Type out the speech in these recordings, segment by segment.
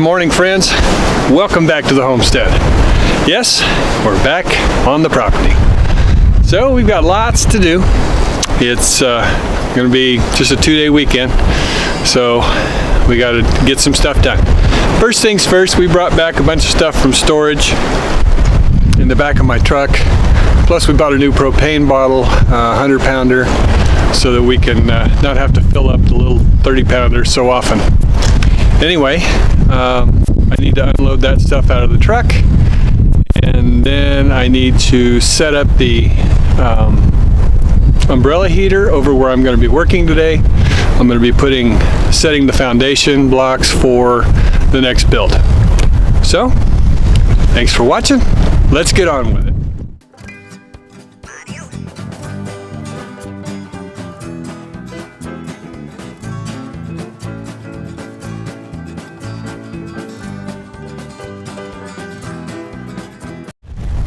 morning, friends. Welcome back to the homestead. Yes, we're back on the property. So we've got lots to do. It's going to be just a 2-day weekend, so we got to get some stuff done. First things first, we brought back a bunch of stuff from storage in the back of my truck. Plus we bought a new propane bottle, 100-pounder, so that we can not have to fill up the little 30-pounder so often. Anyway, I need to unload that stuff out of the truck, and then I need to set up the umbrella heater over where I'm going to be working today. I'm going to be setting the foundation blocks for the next build. So, thanks for watching. Let's get on with it.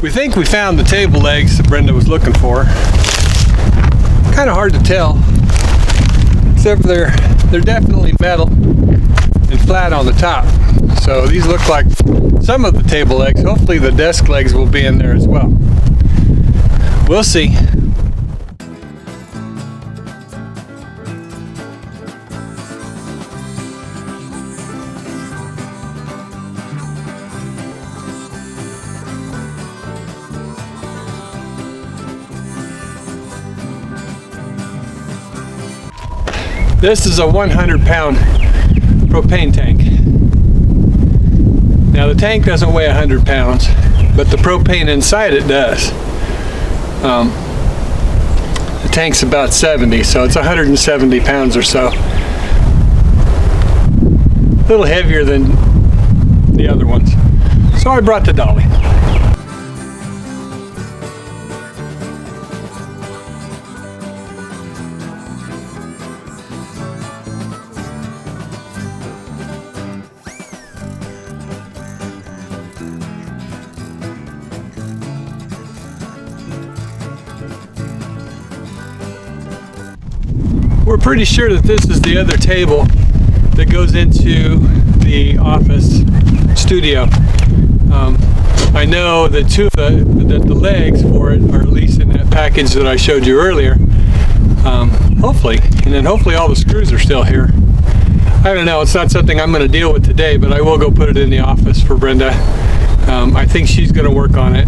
We think we found the table legs that Brenda was looking for. Kind of hard to tell, except they're definitely metal and flat on the top. So these look like some of the table legs. Hopefully the desk legs will be in there as well. We'll see. This is a 100-pound propane tank. Now the tank doesn't weigh 100 pounds, but the propane inside it does. The tank's about 70, so it's 170 pounds or so. A little heavier than the other ones. So I brought the dolly. We're pretty sure that this is the other table that goes into the office studio. I know that the legs for it are at least in that package that I showed you earlier. Hopefully, and then hopefully all the screws are still here. I don't know, it's not something I'm going to deal with today, but I will go put it in the office for Brenda. I think she's going to work on it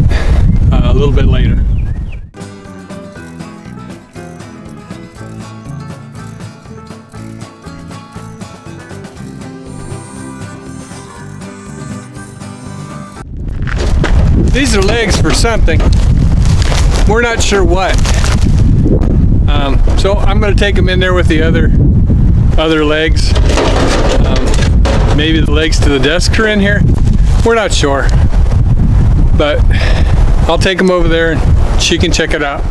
a little bit later. These are legs for something. We're not sure what. So I'm going to take them in there with the other legs. Maybe the legs to the desk are in here. We're not sure. But I'll take them over there and she can check it out.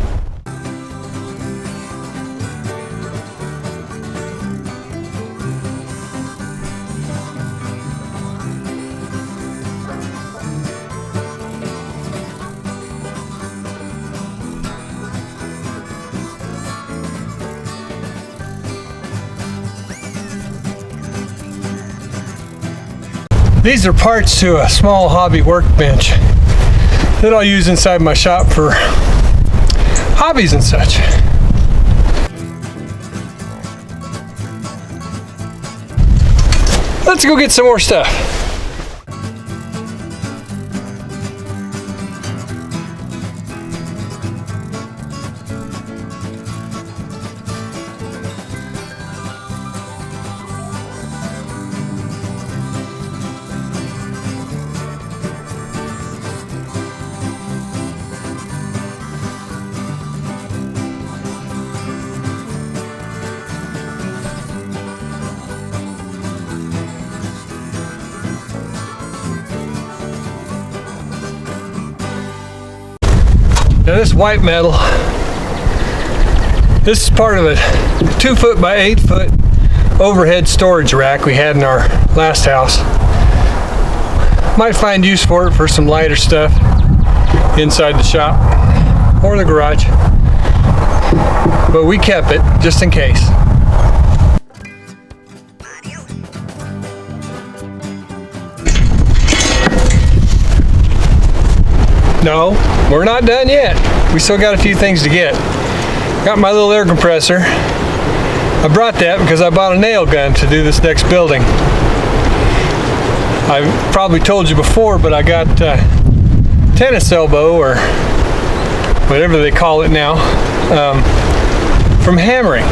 These are parts to a small hobby workbench that I'll use inside my shop for hobbies and such. Let's go get some more stuff. Now this white metal, this is part of a 2-foot by 8-foot overhead storage rack we had in our last house. Might find use for it for some lighter stuff inside the shop or the garage, but we kept it just in case. No, we're not done yet. We still got a few things to get. Got my little air compressor. I brought that because I bought a nail gun to do this next building. I probably told you before, but I got tennis elbow, or whatever they call it now, from hammering.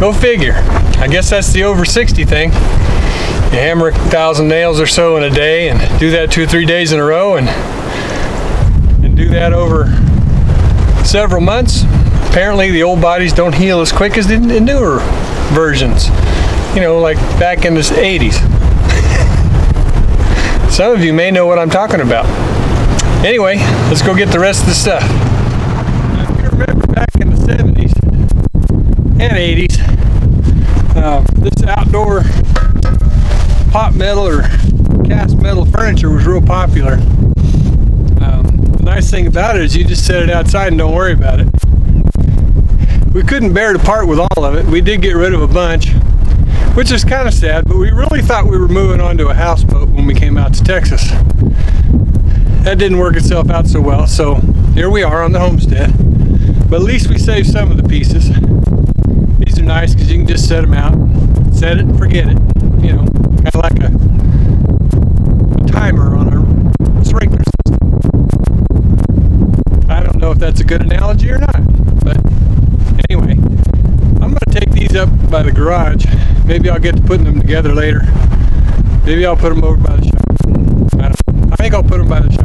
Go figure. I guess that's the over 60 thing. You hammer 1,000 nails or so in a day and do that 2 or 3 days in a row and do that over several months. Apparently the old bodies don't heal as quick as the newer versions. You know, like back in the 80s. Some of you may know what I'm talking about. Anyway, let's go get the rest of the stuff. If you remember back in the 70s and 80s, this outdoor pot metal or cast metal furniture was real popular. The nice thing about it is you just set it outside and don't worry about it. We couldn't bear to part with all of it. We did get rid of a bunch, which is kind of sad, but we really thought we were moving on to a houseboat when we came out to Texas. That didn't work itself out so well, so here we are on the homestead. But at least we saved some of the pieces. These are nice because you can just set them out, set it and forget it. You know, kind of like a timer on a sprinkler system. I don't know if that's a good analogy or not, but anyway, I'm going to take these up by the garage. Maybe I'll get to putting them together later. Maybe I'll put them over by the shop. I think I'll put them by the shop.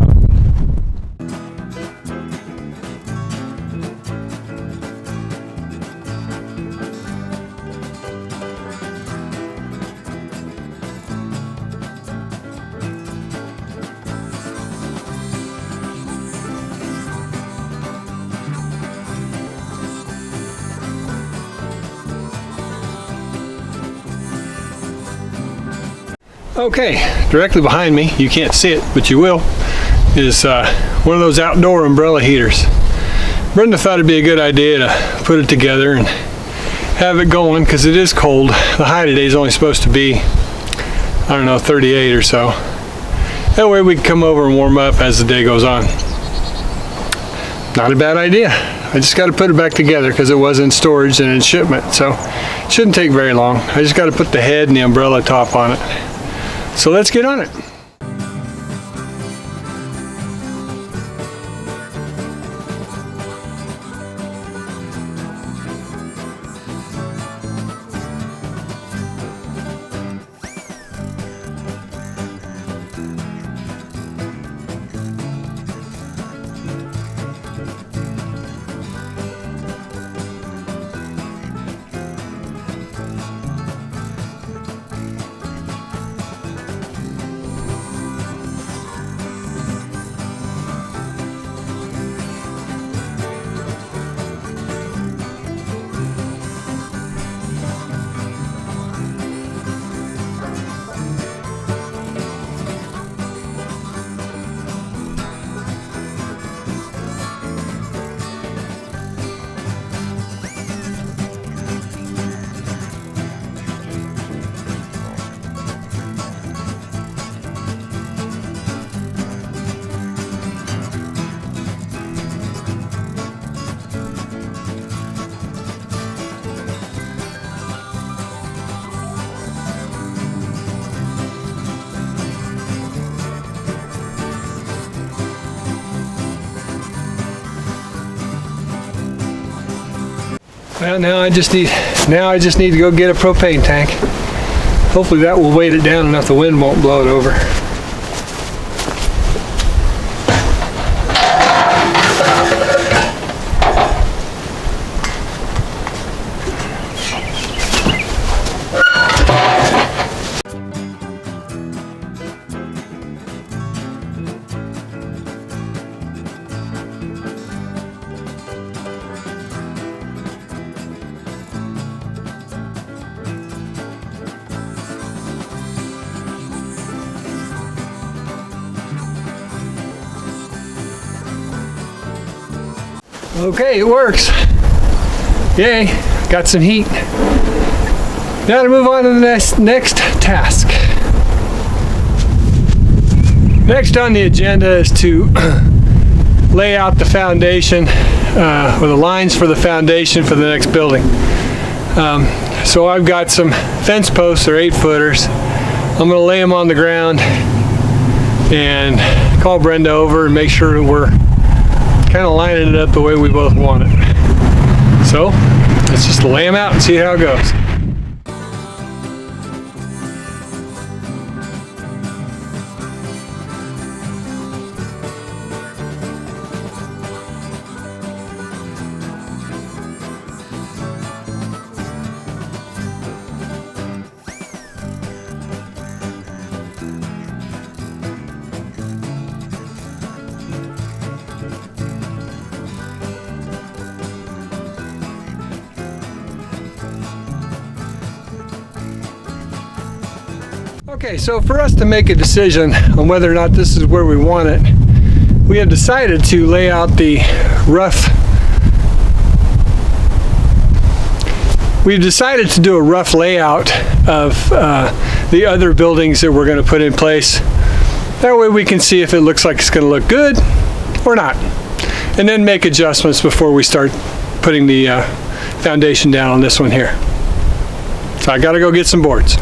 Okay, directly behind me, you can't see it, but you will, is one of those outdoor umbrella heaters. Brenda thought it'd be a good idea to put it together and have it going because it is cold. The high today is only supposed to be, I don't know, 38 or so. That way we can come over and warm up as the day goes on. Not a bad idea. I just got to put it back together because it was in storage and in shipment, so it shouldn't take very long. I just got to put the head and the umbrella top on it. So let's get on it. Well, now I just need to go get a propane tank. Hopefully that will weight it down enough the wind won't blow it over. Okay, it works. Yay, got some heat. Now to move on to the next task. Next on the agenda is to lay out the foundation or the lines for the foundation for the next building. So I've got some fence posts, they're 8-footers. I'm going to lay them on the ground and call Brenda over and make sure that we're kind of lining it up the way we both want it. So let's just lay them out and see how it goes. Okay, so for us to make a decision on whether or not this is where we want it, we have decided to lay out the rough. We've decided to do a rough layout of the other buildings that we're going to put in place. That way we can see if it looks like it's going to look good or not, and then make adjustments before we start putting the foundation down on this one here. So I got to go get some boards.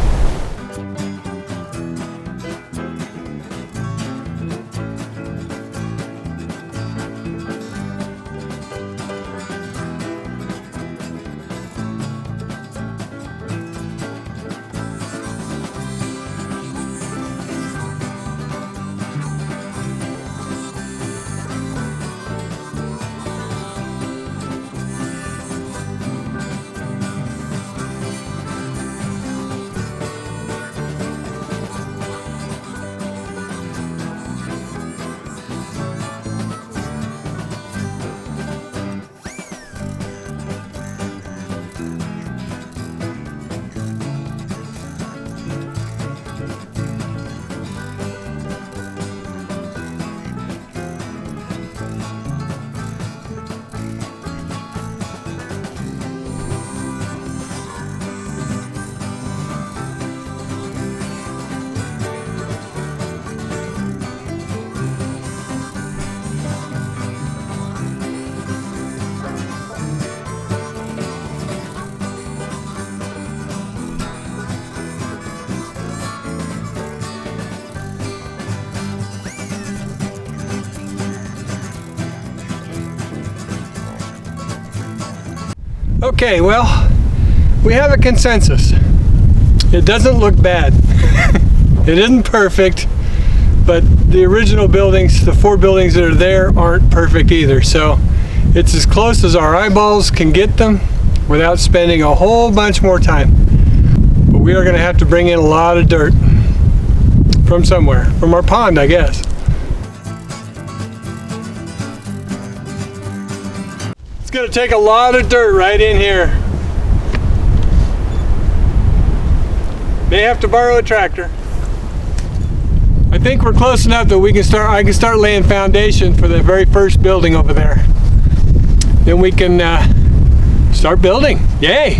Okay, well, we have a consensus. It doesn't look bad. It isn't perfect, but the original buildings, the 4 buildings that are there, aren't perfect either. So it's as close as our eyeballs can get them without spending a whole bunch more time. But we are going to have to bring in a lot of dirt from somewhere, from our pond, I guess. It's going to take a lot of dirt right in here. May have to borrow a tractor. I think we're close enough that we can start. I can start laying foundation for the very first building over there. Then we can start building. Yay!